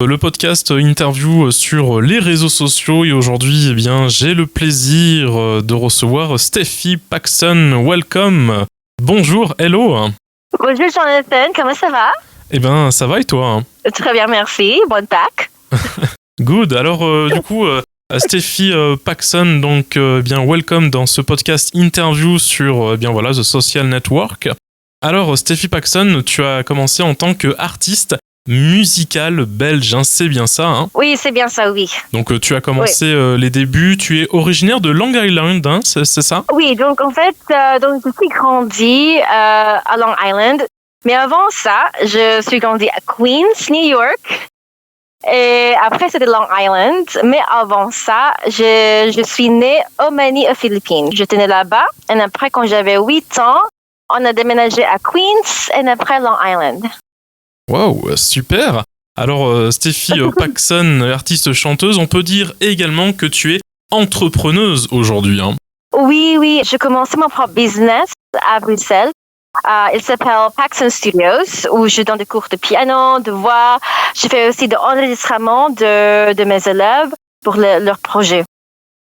Le podcast interview sur les réseaux sociaux et aujourd'hui, j'ai le plaisir de recevoir Steffi Paxson. Welcome. Bonjour, hello. Bonjour Jonathan, comment ça va? Ça va et toi? Très bien, merci. Bonne Pâques. Good. Alors, Steffi Paxson, welcome dans ce podcast interview sur, The Social Network. Alors, Steffi Paxson, tu as commencé en tant qu'artiste musical belge, hein, c'est bien ça, hein? Oui, c'est bien ça, oui. Donc tu as commencé les débuts, tu es originaire de Long Island, hein, c'est ça? Oui, donc en fait, je suis grandie à Long Island, mais avant ça, je suis grandie à Queens, New York, et après c'était Long Island, mais avant ça, je suis née au Manille, aux Philippines. J'étais née là-bas, et après quand j'avais 8 ans, on a déménagé à Queens, et après Long Island. Wow, super. Alors, Steffi Paxson, artiste-chanteuse, on peut dire également que tu es entrepreneuse aujourd'hui, hein? Oui, j'ai commencé mon propre business à Bruxelles. Il s'appelle Paxson Studios, où je donne des cours de piano, de voix. Je fais aussi de l'enregistrement de mes élèves pour leurs projets.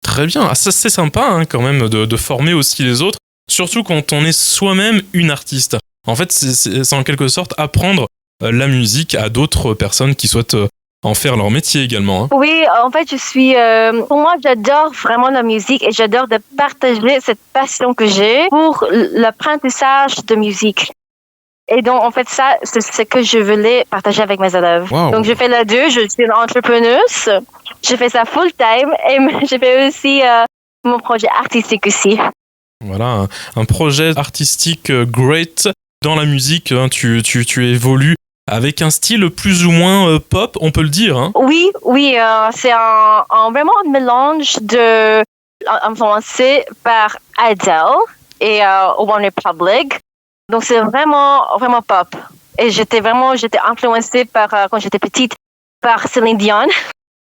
Très bien, ça c'est sympa hein, quand même de former aussi les autres, surtout quand on est soi-même une artiste. En fait, c'est en quelque sorte apprendre la musique à d'autres personnes qui souhaitent en faire leur métier également. Hein. Oui, en fait, pour moi, j'adore vraiment la musique et j'adore de partager cette passion que j'ai pour l'apprentissage de musique. Et donc, en fait, ça, c'est ce que je voulais partager avec mes élèves. Wow. Donc, je fais les deux. Je suis une entrepreneuse. Je fais ça full time et je fais aussi mon projet artistique aussi. Voilà, un projet artistique great dans la musique. Hein, tu évolues avec un style plus ou moins pop, on peut le dire. Hein. Oui, c'est vraiment un mélange influencé par Adele et One Republic. Donc c'est vraiment pop. Et j'étais influencée quand j'étais petite par Céline Dion.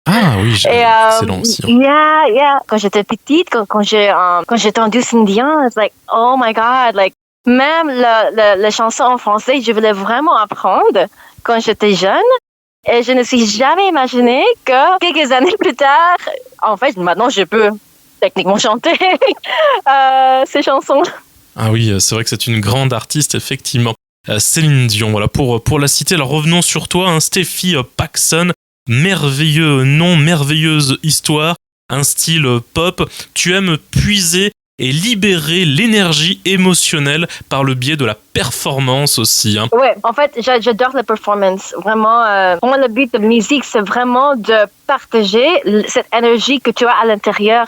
Ah oui, excellent aussi. Hein. Yeah. Quand j'étais petite, quand j'ai entendu Céline Dion, it's like oh my God, like. Même la chanson en français, je voulais vraiment apprendre quand j'étais jeune. Et je ne me suis jamais imaginé que quelques années plus tard, en fait, maintenant, je peux techniquement chanter ces chansons. Ah oui, c'est vrai que c'est une grande artiste, effectivement. Céline Dion, voilà, pour la citer. Alors revenons sur toi, hein, Steffi Paxson. Merveilleux nom, merveilleuse histoire, un style pop. Tu aimes puiser et libérer l'énergie émotionnelle par le biais de la performance aussi. Hein. Oui, en fait, j'adore la performance. Vraiment, pour moi, le but de la musique, c'est vraiment de partager cette énergie que tu as à l'intérieur.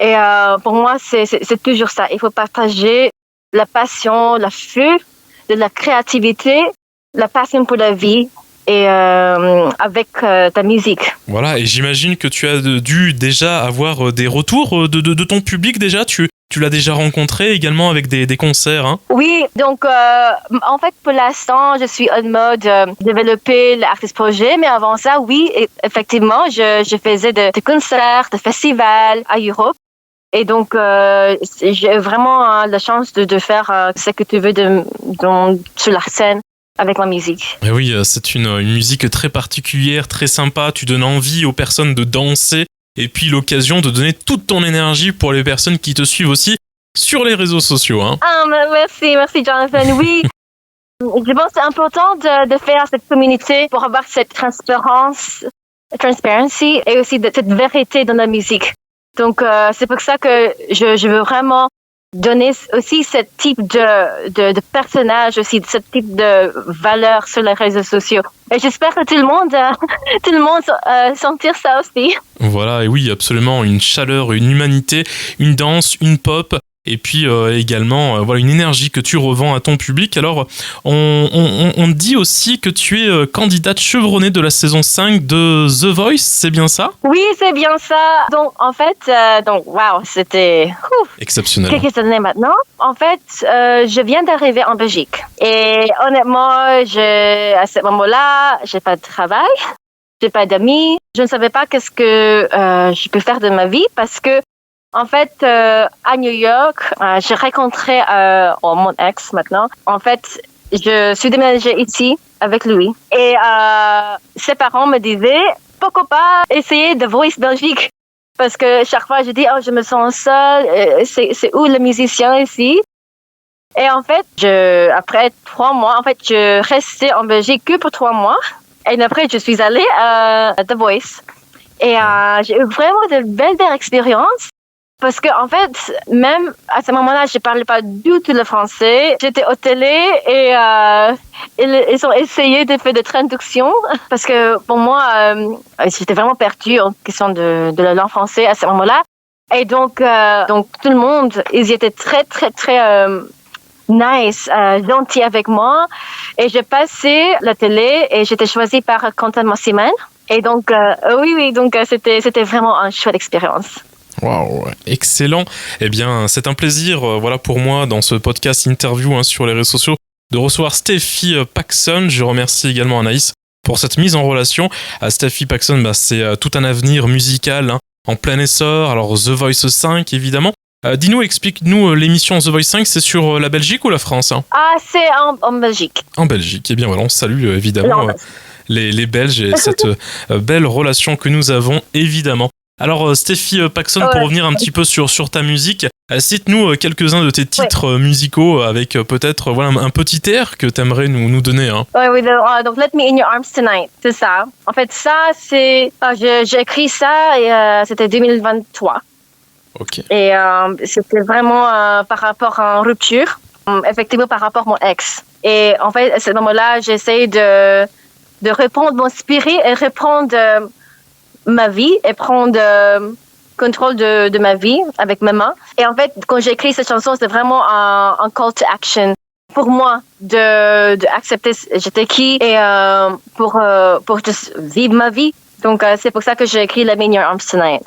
Et pour moi, c'est toujours ça. Il faut partager la passion, la feu, de la créativité, la passion pour la vie. Et avec ta musique. Voilà, et j'imagine que tu as dû déjà avoir des retours de ton public déjà. Tu l'as déjà rencontré également avec des concerts. Hein. Oui, donc en fait pour l'instant je suis en mode développer l'artist projet, mais avant ça oui, effectivement je faisais des concerts, des festivals à Europe. Et donc, j'ai vraiment la chance de faire ce que tu veux sur la scène. Avec la musique. Et oui, c'est une musique très particulière, très sympa. Tu donnes envie aux personnes de danser et puis l'occasion de donner toute ton énergie pour les personnes qui te suivent aussi sur les réseaux sociaux. Hein. Ah, merci Jonathan. Oui, je pense que c'est important de faire cette communauté pour avoir cette transparency et aussi cette vérité dans la musique. Donc, c'est pour ça que je veux vraiment donner aussi ce type de personnage, aussi ce type de valeur sur les réseaux sociaux. Et j'espère que tout le monde sentir ça aussi. Voilà, et oui, absolument, une chaleur, une humanité, une danse, une pop, et puis également une énergie que tu revends à ton public. Alors, on dit aussi que tu es candidate chevronnée de la saison 5 de The Voice, c'est bien ça? Oui, c'est bien ça. Donc, en fait, c'était exceptionnel. Quelques années maintenant. En fait, je viens d'arriver en Belgique. Et honnêtement, à ce moment-là, j'ai pas de travail, j'ai pas d'amis. Je ne savais pas qu'est-ce que je peux faire de ma vie parce que en fait, à New York, j'ai rencontré mon ex maintenant. En fait, je suis déménagée ici avec lui. Et ses parents me disaient, pourquoi pas essayer The Voice Belgique? Parce que chaque fois, je dis, je me sens seule, c'est où le musicien ici? Et en fait, après 3 mois, je restais en Belgique que pour 3 mois. Et après, je suis allée à The Voice. Et j'ai eu vraiment de belles expériences. Parce que, en fait, même à ce moment-là, je parlais pas du tout le français. J'étais au télé et ils ont essayé de faire des traductions. Parce que pour moi, j'étais vraiment perdue en question de la langue française à ce moment-là. Et donc tout le monde, ils étaient très, très, très nice, gentils avec moi. Et j'ai passé la télé et j'étais choisie par Quentin Mossiman. Et donc, oui, donc c'était vraiment une chouette expérience. Waouh, excellent. Eh bien, c'est un plaisir, voilà, pour moi, dans ce podcast interview sur les réseaux sociaux, de recevoir Steffi Paxson. Je remercie également Anaïs pour cette mise en relation. Steffi Paxson, c'est tout un avenir musical en plein essor. Alors, The Voice 5, évidemment. Dis-nous, explique-nous, l'émission The Voice 5, c'est sur la Belgique ou la France? C'est en Belgique. En Belgique. Eh bien, voilà, on salue évidemment les Belges et cette belle relation que nous avons, évidemment. Alors, Steffi Paxson, pour revenir un petit peu sur ta musique, cite-nous quelques-uns de tes titres musicaux avec peut-être un petit air que tu aimerais nous donner. Oui, donc Let Me In Your Arms Tonight, c'est ça. En fait, ça, c'est... j'ai écrit ça et c'était 2023. Ok. Et c'était vraiment par rapport à une rupture, effectivement par rapport à mon ex. Et en fait, à ce moment-là, j'essaie de reprendre mon spirit et reprendre ma vie et prendre contrôle de ma vie avec mes mains. Et en fait, quand j'ai écrit cette chanson, c'est vraiment un call to action pour moi de accepter j'étais qui et pour juste vivre ma vie. Donc, c'est pour ça que j'ai écrit Let Me In Your Arms Tonight.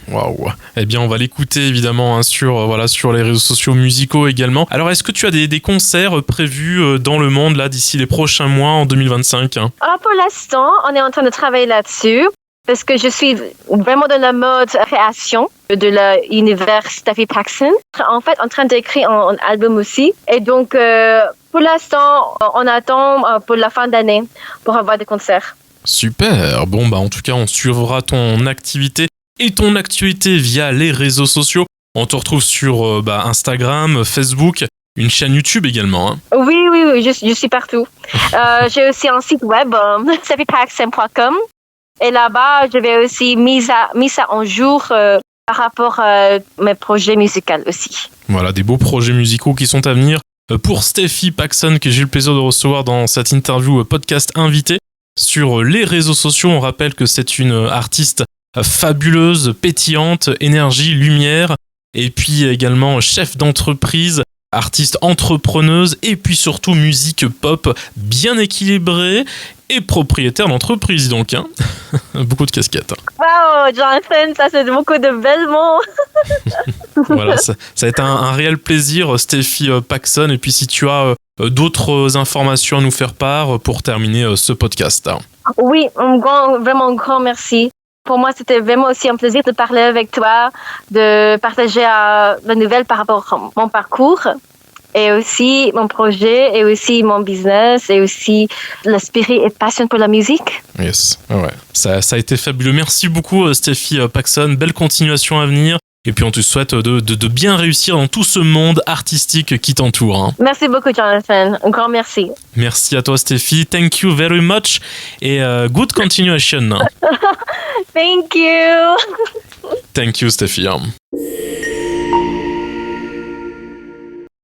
Waouh. Eh bien, on va l'écouter évidemment sur les réseaux sociaux musicaux également. Alors, est-ce que tu as des concerts prévus dans le monde là d'ici les prochains mois en 2025? Pour l'instant, on est en train de travailler là-dessus. Parce que je suis vraiment dans la mode création de l'univers Steffi Paxson. En fait, en train d'écrire un album aussi. Et donc, pour l'instant, on attend pour la fin d'année pour avoir des concerts. Super. Bon, en tout cas, on suivra ton activité et ton actualité via les réseaux sociaux. On te retrouve sur Instagram, Facebook, une chaîne YouTube également. Oui, je suis partout. J'ai aussi un site web, steffipaxson.com. Et là-bas, je vais aussi mise ça en jour par rapport à mes projets musicaux aussi. Voilà, des beaux projets musicaux qui sont à venir pour Steffi Paxson, que j'ai eu le plaisir de recevoir dans cette interview podcast invité sur les réseaux sociaux. On rappelle que c'est une artiste fabuleuse, pétillante, énergie, lumière, et puis également chef d'entreprise, artiste entrepreneuse, et puis surtout musique pop bien équilibrée et propriétaire d'entreprise, donc. Beaucoup de casquettes. Wow, Jonathan, ça c'est beaucoup de belles mots. Voilà, ça a été un réel plaisir, Steffi Paxson. Et puis si tu as d'autres informations à nous faire part pour terminer ce podcast. Oui, vraiment un grand merci. Pour moi, c'était vraiment aussi un plaisir de parler avec toi, de partager la nouvelle par rapport à mon parcours. Et aussi mon projet, et aussi mon business, et aussi l'esprit et passion pour la musique. Yes, ouais. Ça a été fabuleux. Merci beaucoup, Steffi Paxson. Belle continuation à venir. Et puis on te souhaite de bien réussir dans tout ce monde artistique qui t'entoure. Merci beaucoup, Jonathan. Un grand merci. Merci à toi, Steffi. Thank you very much. Et good continuation. Thank you. Thank you, Steffi.